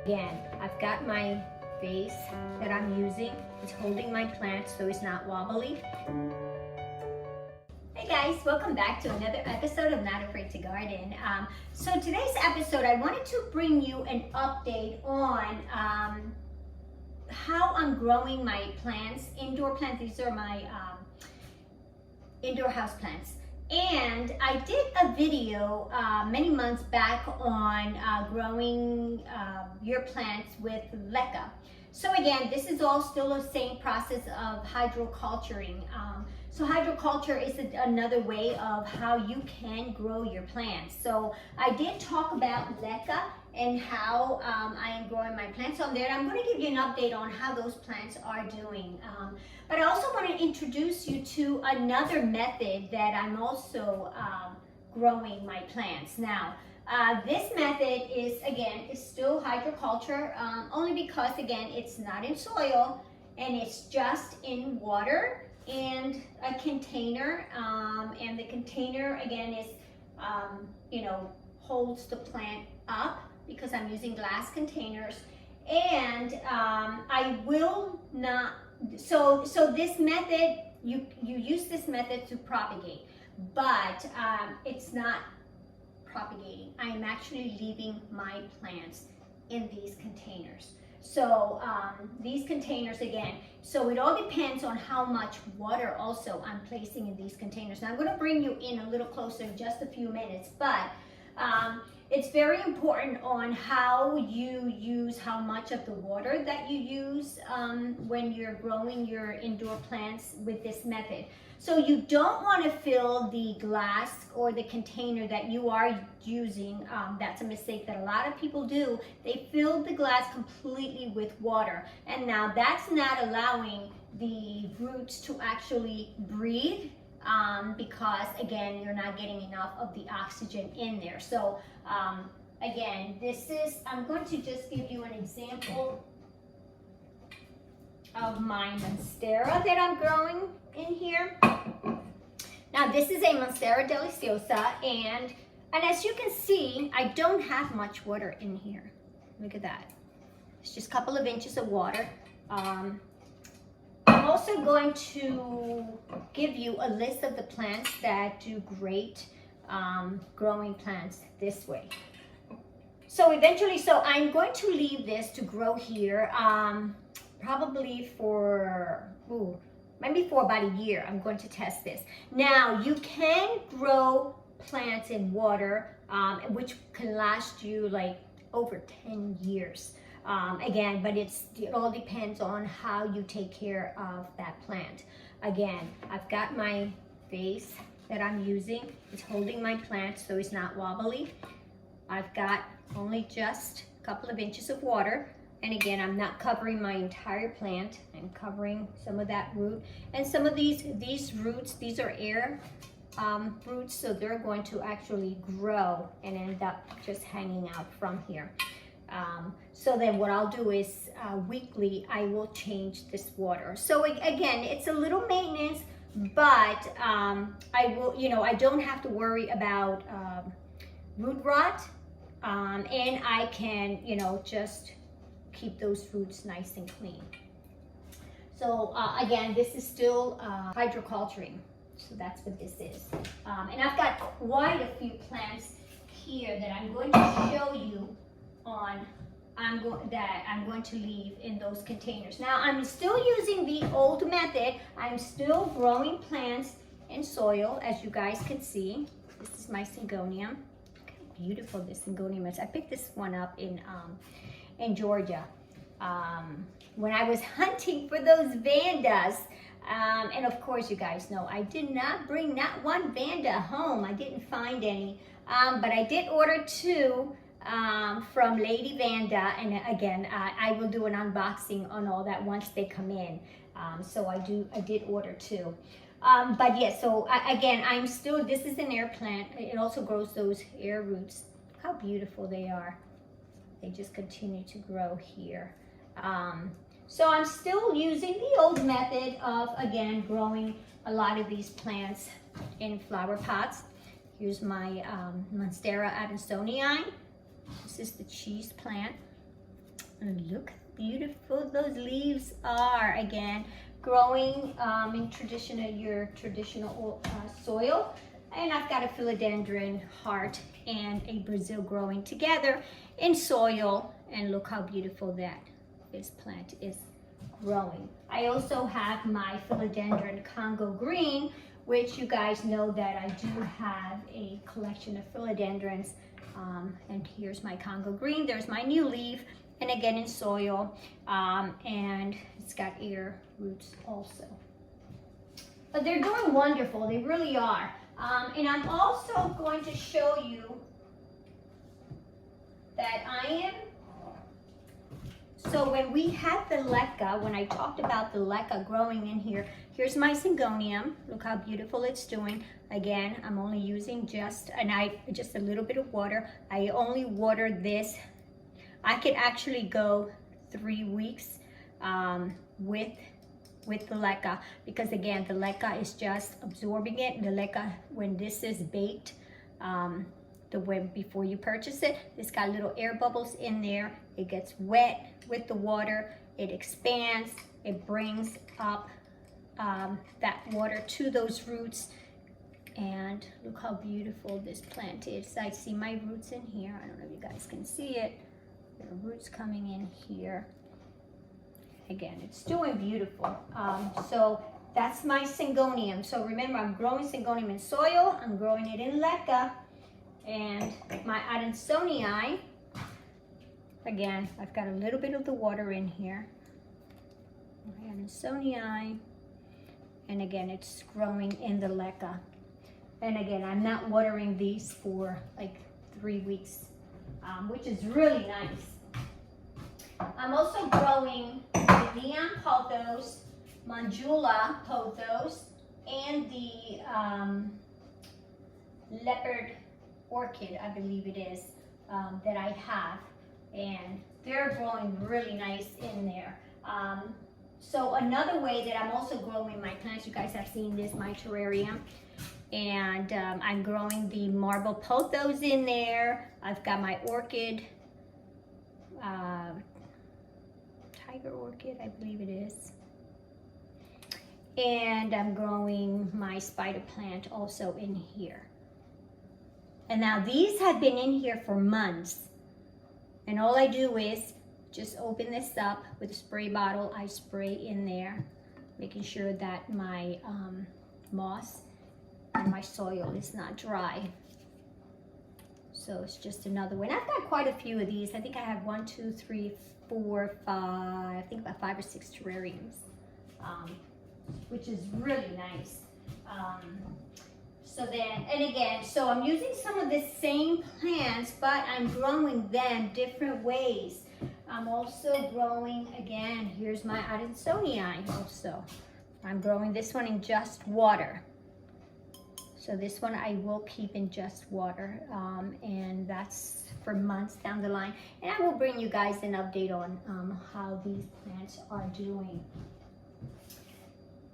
Again, I've got my vase that I'm using. It's holding my plant so it's not wobbly. Hey guys, welcome back to another episode of Not Afraid to Garden. So today's episode, I wanted to bring you an update on how I'm growing my plants, indoor plants. These are my indoor house plants. And I did a video many months back on growing your plants with leca. So again, this is all still the same process of hydroculturing. So hydroculture is another way of how you can grow your plants. So I did talk about leca and how I am growing my plants on there. I'm going to give you an update on how those plants are doing. But I also want to introduce you to another method that I'm also growing my plants. Now, this method is still hydroculture, only because again, it's not in soil and it's just in water and a container. And the container again is, holds the plant up because I'm using glass containers. And I will not, so this method, you use this method to propagate, but it's not propagating. I am actually leaving my plants in these containers. So these containers again, so it all depends on how much water also I'm placing in these containers. Now I'm going to bring you in a little closer in just a few minutes, but it's very important on how you use how much of the water that you use when you're growing your indoor plants with this method. So you don't want to fill the glass or the container that you are using. That's a mistake that a lot of people do. They fill the glass completely with water. And now that's not allowing the roots to actually breathe because again, you're not getting enough of the oxygen in there. So again, I'm going to just give you an example of my monstera that I'm growing in here. Now this is a monstera deliciosa, and as you can see, I don't have much water in here. Look at that. It's just a couple of inches of water. I'm also going to give you a list of the plants that do great growing plants this way. So I'm going to leave this to grow here probably for, maybe for about a year. I'm going to test this. Now, you can grow plants in water, which can last you like over 10 years. Again, but it all depends on how you take care of that plant. Again, I've got my vase that I'm using. It's holding my plant so it's not wobbly. I've got only just a couple of inches of water. And again, I'm not covering my entire plant. I'm covering some of that root. And some of these roots, these are air roots, so they're going to actually grow and end up just hanging out from here. So then what I'll do is weekly, I will change this water. So again, it's a little maintenance, but I will, I don't have to worry about root rot. And I can, just keep those roots nice and clean. So again, this is still hydroculturing. So that's what this is. And I've got quite a few plants here that I'm going to show you on that I'm going to leave in those containers. Now I'm still using the old method. I'm still growing plants in soil, as you guys can see. This is my Syngonium. Look how beautiful this Syngonium is. I picked this one up in Georgia when I was hunting for those Vandas. And of course, you guys know I did not bring not one Vanda home. I didn't find any, but I did order two from Lady Vanda, and again, I will do an unboxing on all that once they come in. So I did order two. But yeah, so again, this is an air plant. It also grows those air roots. Look how beautiful they are. They just continue to grow here. So I'm still using the old method of, again, growing a lot of these plants in flower pots. Here's my Monstera Adansonii. This is the cheese plant. And look how beautiful those leaves are. Again, growing in your traditional soil. And I've got a philodendron heart and a Brazil growing together in soil. And look how beautiful this plant is growing. I also have my philodendron Congo green, which you guys know that I do have a collection of philodendrons. And here's my Congo green. There's my new leaf, and again in soil, and it's got air roots also. But they're doing wonderful, they really are. And I'm also going to show you that so when we had the leca, when I talked about the leca growing in here, here's my Syngonium. Look how beautiful it's doing. Again, I'm only using just a little bit of water. I only water this. I could actually go 3 weeks with the leca, because again, the leca is just absorbing it. The leca, when this is baked, before you purchase it, it's got little air bubbles in there. It gets wet with the water, it expands, it brings up that water to those roots. And look how beautiful this plant is. I see my roots in here. I don't know if you guys can see it. There are roots coming in here. Again, it's doing beautiful. So that's my Syngonium. So remember, I'm growing Syngonium in soil, I'm growing it in leca, and my Adansonii, again, I've got a little bit of the water in here. My Adansonii, and again, it's growing in the leca. And again, I'm not watering these for like 3 weeks, which is really nice. I'm also growing the neon pothos, Manjula pothos, and the leopard orchid, I believe it is, that I have. And they're growing really nice in there. So another way that I'm also growing my plants, you guys have seen this, my terrarium. And I'm growing the marble pothos in there. I've got my orchid, tiger orchid, I believe it is. And I'm growing my spider plant also in here. And now these have been in here for months. And all I do is just open this up with a spray bottle. I spray in there, making sure that my moss and my soil is not dry. So it's just another one. I've got quite a few of these. I think I have 1, 2, 3, 4, 5, I think about 5 or 6 terrariums, which is really nice. So then, and again, so I'm using some of the same plants, but I'm growing them different ways. I'm also growing, again, here's my Adansonii also. I'm growing this one in just water. So this one I will keep in just water, and that's for months down the line. And I will bring you guys an update on how these plants are doing.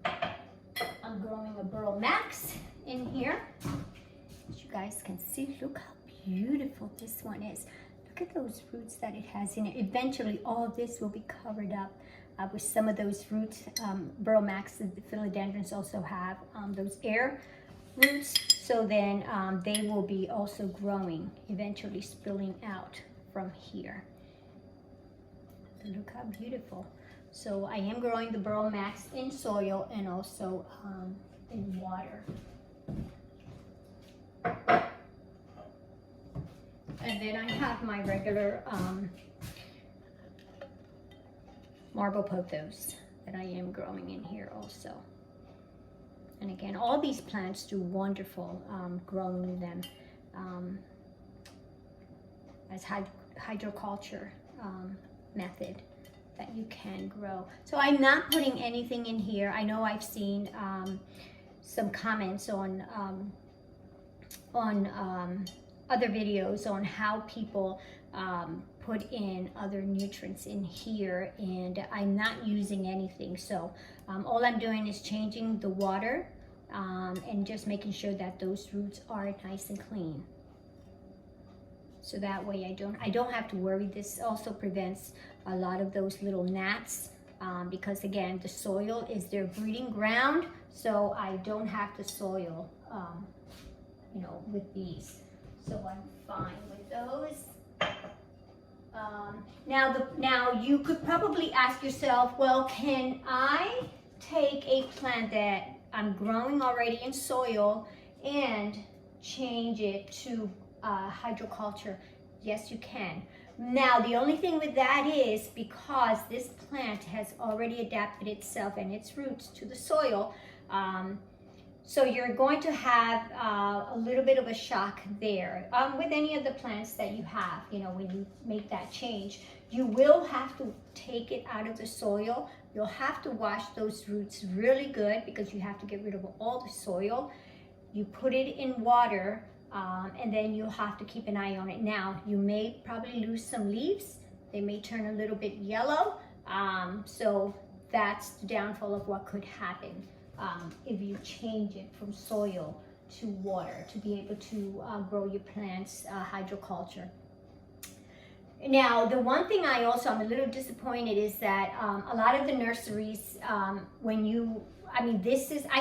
I'm growing a Burl Max in here. As you guys can see, look how beautiful this one is. Look at those roots that it has in it. Eventually all of this will be covered up with some of those roots. Burl Max, the philodendrons also have those air roots, so then they will be also growing, eventually spilling out from here. Look how beautiful. So I am growing the Burl Max in soil and also in water. And then I have my regular marble pothos that I am growing in here also. And again, all these plants do wonderful growing them as hydroculture method that you can grow. So I'm not putting anything in here. I know I've seen some comments on other videos on how people put in other nutrients in here, and I'm not using anything. So all I'm doing is changing the water and just making sure that those roots are nice and clean. So that way I don't have to worry. This also prevents a lot of those little gnats because again, the soil is their breeding ground. So I don't have to soil, you know, with these. So I'm fine with those. Now you could probably ask yourself, well, can I take a plant that I'm growing already in soil and change it to hydroculture? Yes, you can. Now, the only thing with that is because this plant has already adapted itself and its roots to the soil, so you're going to have a little bit of a shock there. With any of the plants that you have, you know, when you make that change, you will have to take it out of the soil. You'll have to wash those roots really good because you have to get rid of all the soil. You put it in water and then you'll have to keep an eye on it. Now, you may probably lose some leaves. They may turn a little bit yellow. So that's the downfall of what could happen. If you change it from soil to water to be able to grow your plants hydroculture. Now, the one thing I'm a little disappointed is that a lot of the nurseries, I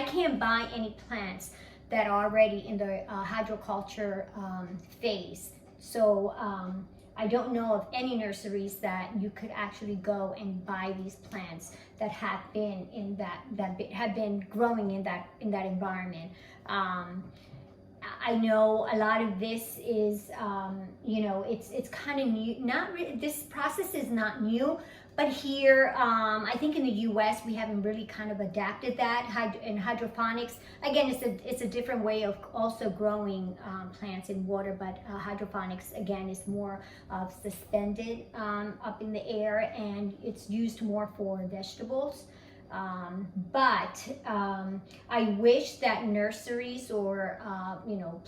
can't buy any plants that are already in the hydroculture phase. So I don't know of any nurseries that you could actually go and buy these plants that have been in have been growing in that environment. I know a lot of this is, you know, it's kind of new. This process is not new, but here, I think in the U.S. we haven't really kind of adapted that in hydroponics. Again, it's a different way of also growing plants in water, but hydroponics again is more of suspended up in the air, and it's used more for vegetables. But I wish that nurseries or you know,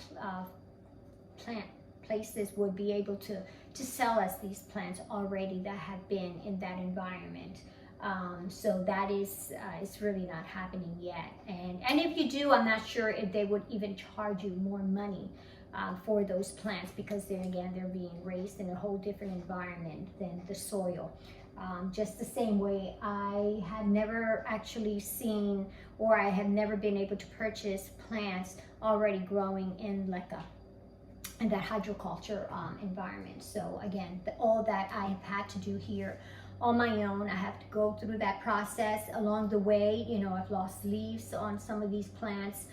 plant places would be able to sell us these plants already that have been in that environment. So that is it's really not happening yet. And if you do, I'm not sure if they would even charge you more money for those plants, because they're being raised in a whole different environment than the soil. Just the same way, I have never actually seen, or I have never been able to purchase plants already growing in in that hydroculture environment. So again, all that I have had to do here on my own. I have to go through that process. Along the way, you know, I've lost leaves on some of these plants,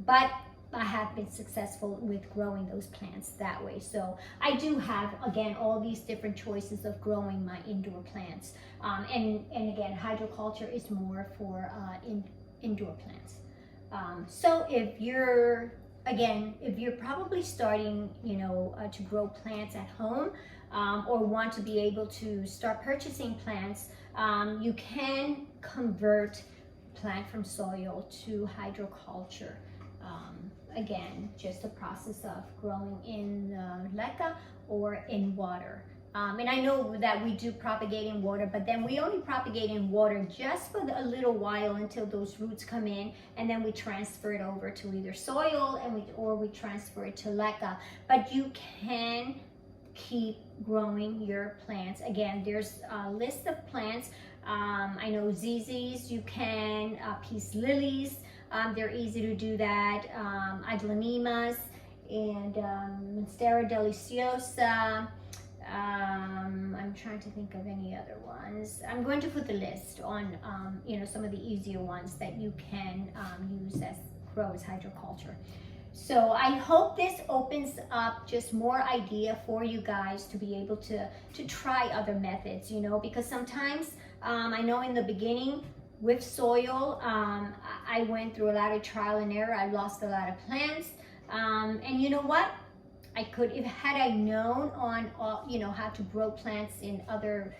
but I have been successful with growing those plants that way. So I do have, again, all these different choices of growing my indoor plants. And again, hydroculture is more for indoor plants. So if you're probably starting, you know, to grow plants at home, or want to be able to start purchasing plants, you can convert plant from soil to hydroculture. Again, just a process of growing in leca or in water. And I know that we do propagate in water, but then we only propagate in water just for a little while until those roots come in, and then we transfer it over to either soil or we transfer it to leca. But you can keep growing your plants. Again, there's a list of plants. I know ZZs, you can, peace lilies, they're easy to do that. Aglaonemas and Monstera deliciosa. I'm trying to think of any other ones. I'm going to put the list on, you know, some of the easier ones that you can use as grow as hydroculture. So I hope this opens up just more idea for you guys to be able to try other methods, you know, because sometimes I know in the beginning with soil, I went through a lot of trial and error. I lost a lot of plants, and you know what? Had I known on, you know, how to grow plants in other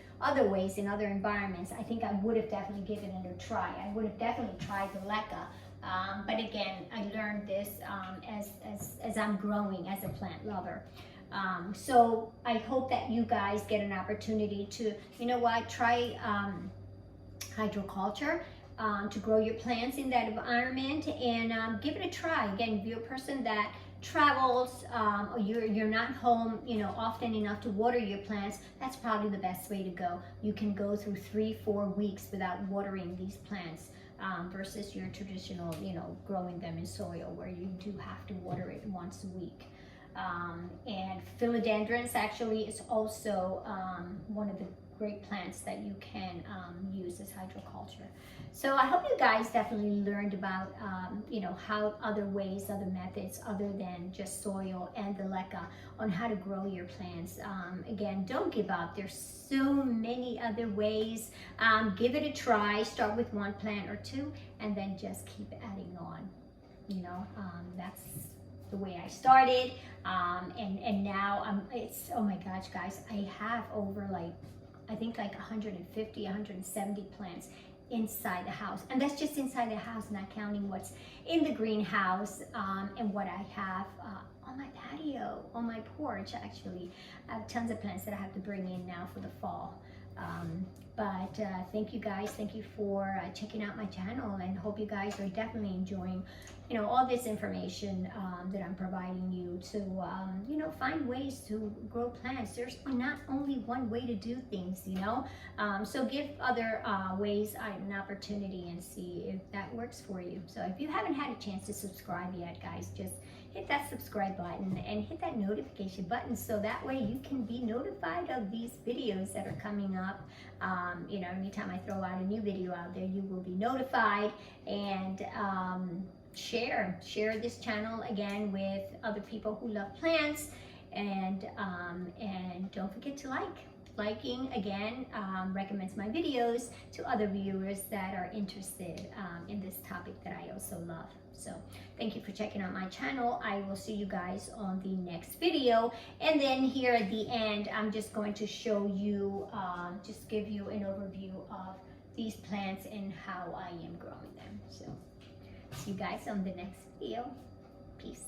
ways, in other environments, I think I would have definitely given it a try. I would have definitely tried the leca. But again, I learned this as I'm growing as a plant lover. So I hope that you guys get an opportunity to, you know what, try hydroculture, to grow your plants in that environment, and give it a try. Again, if you're a person that travels, or you're not home, you know, often enough to water your plants, that's probably the best way to go. You can go through 3-4 weeks without watering these plants, versus your traditional, you know, growing them in soil where you do have to water it once a week. And philodendrons actually is also one of the great plants that you can use as hydroculture. So I hope you guys definitely learned about, you know, how other ways, other methods other than just soil and the leca on how to grow your plants. Again, don't give up. There's so many other ways. Give it a try. Start with 1 plant or 2 and then just keep adding on. You know, that's the way I started, and now it's, oh my gosh guys, I have over like, I think like 150, 170 plants inside the house, and that's just inside the house, not counting what's in the greenhouse, and what I have on my patio, on my porch. Actually, I have tons of plants that I have to bring in now for the fall. But thank you guys, thank you for checking out my channel, and hope you guys are definitely enjoying, you know, all this information that I'm providing you to, you know, find ways to grow plants. There's not only one way to do things, you know, so give other ways an opportunity and see if that works for you. So if you haven't had a chance to subscribe yet, guys, just hit that subscribe button and hit that notification button so that way you can be notified of these videos that are coming up. You know, anytime I throw out a new video out there, you will be notified. And share this channel again with other people who love plants, and don't forget to liking again recommends my videos to other viewers that are interested in this topic that I also love. So thank you for checking out my channel. I will see you guys on the next video. And then here at the end, I'm just going to show you, just give you an overview of these plants and how I am growing them. So see you guys on the next video. Peace.